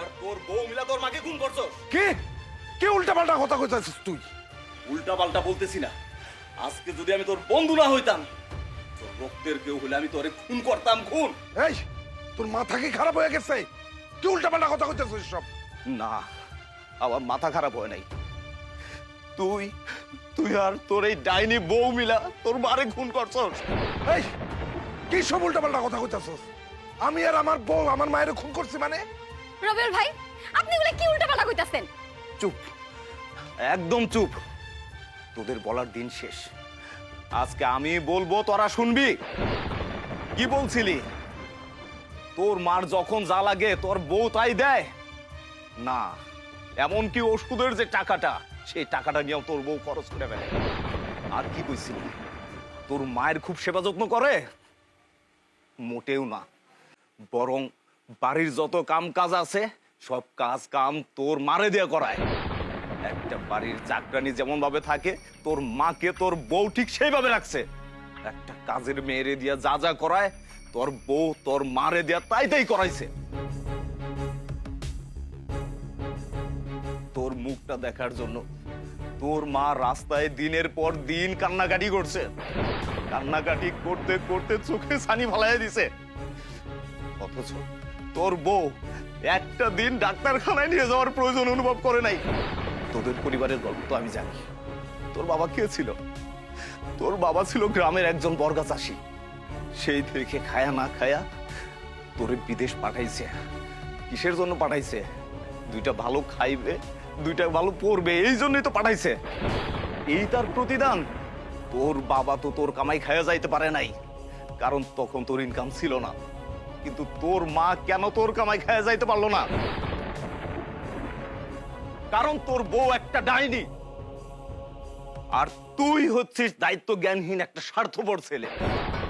আর তোর বউ মিলা তোর মাকে খুন করছো। কি কি উল্টাপাল্টা কথা কইতাছিস তুই? উল্টা পাল্টা বলতেছি না, আজকে যদি আমি তোর বন্ধু না হইতাম, তোর রক্তের কেউ হলে আমি তোরে খুন করতাম, খুন। এই তোর মাথা কি খারাপ হয়ে গেছে? কি উল্টাপাল্টা কথা কইতাছিস সব? না, আমার মাথা খারাপ হয় নাই। তুই তুই আর তোর এই ডাইনি বউ মিলা তোর মারে খুন করছস। এই কি সব উল্টাপাল্টা কথা কইতাছিস? আমি আর আমার বউ আমার মায়ের খুন করছি মানে? রবিউল ভাই, আপনি এগুলা কি উল্টাপাল্টা কইতাছেন? চুপ, একদম চুপ। তোদের বলার দিন শেষ। আজকে আমি বলবো, তোরা শুনবি। কি বলছিলি? তোর মার যখন যা লাগে তোর বউ তাই দেয় না? এমনকি ওষুধের যে টাকাটা, সেই টাকাটা নিয়েও তোর বউ খরচ করে ফেলে। আর কি কইছিলি? তোর মায়ের খুব সেবা যত্ন করে? মোটেও না, বরং বাড়ির যত কাম কাজ আছে সব কাজ কাম তোর মারে দিয়ে করায়। একটা বাড়ির চাকরানি যেমন ভাবে থাকে, তোর মাকে তোর বউ ঠিক সেইভাবে রাখছে। একটা কাজের মেয়েরে দিয়া যা যা করায়, তোর বউ তোর মারে দিয়া তাই তাই করাইছে। তোর মুখটা দেখার জন্য তোর মা রাস্তায় দিনের পর দিন কান্নাকাটি করছে। কান্নাকাটি করতে করতে চোখে ছানি ফালাইয়া দিছে। অথচ তোর বউ একটা দিন ডাক্তারখানায় নিয়ে যাওয়ার প্রয়োজন অনুভব করে নাই। তোদের পরিবারের গল্প তো আমি জানি। তোর বাবা কে ছিল? তোর বাবা ছিল গ্রামের একজন বর্গা চাষী। সেই থেকে খায়া না খায়া তোরে বিদেশ পাঠাইছে। কিসের জন্য পাঠাইছে? দুইটা ভালো খাইবে, দুইটা ভালো পড়বে, এই জন্যই তো পাঠাইছে। এই তার প্রতিদান। তোর বাবা তো তোর কামাই খায়া যাইতে পারে নাই, কারণ তখন তোর ইনকাম ছিল না। কিন্তু তোর মা কেন তোর কামাই খায়া যাইতে পারলো না? কারণ তোর বউ একটা ডাইনি, আর তুই হচ্ছিস দায়িত্ব জ্ঞানহীন একটা স্বার্থপর ছেলে।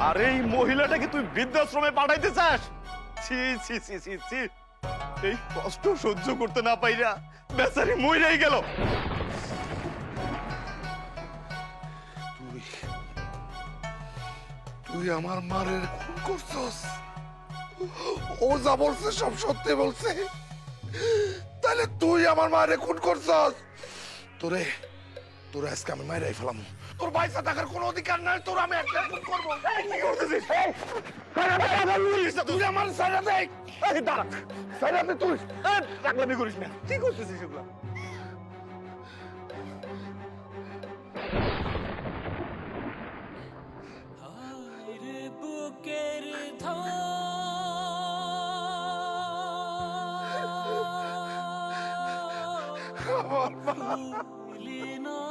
আর এই মহিলাটাকে তুই বৃদ্ধাশ্রমে পাঠাইতে চাস? ছি ছি ছি ছি ছি, এই কষ্ট সহ্য করতে না পাইরা বেচারি মইরাই গেল। তুই তুই আমার মারের খুন করছস? ও যা বলছে সব সত্যি বলছে? তাহলে তুই আমার মায়ের খুন করছস? তোরে তোরে আজকে আমি মায়েরাই ফেলাম। তোর পয়সা থাকার কোনো অধিকার নাই। তোর আমি একটা খুন করবো। কি করতেছিস? তুই আমার সাইডা দে। দাঁড়া, সাইডা দে তুই। পাগলামি করিস না। কি করতেছিস এগুলা? বুকের আমার মা।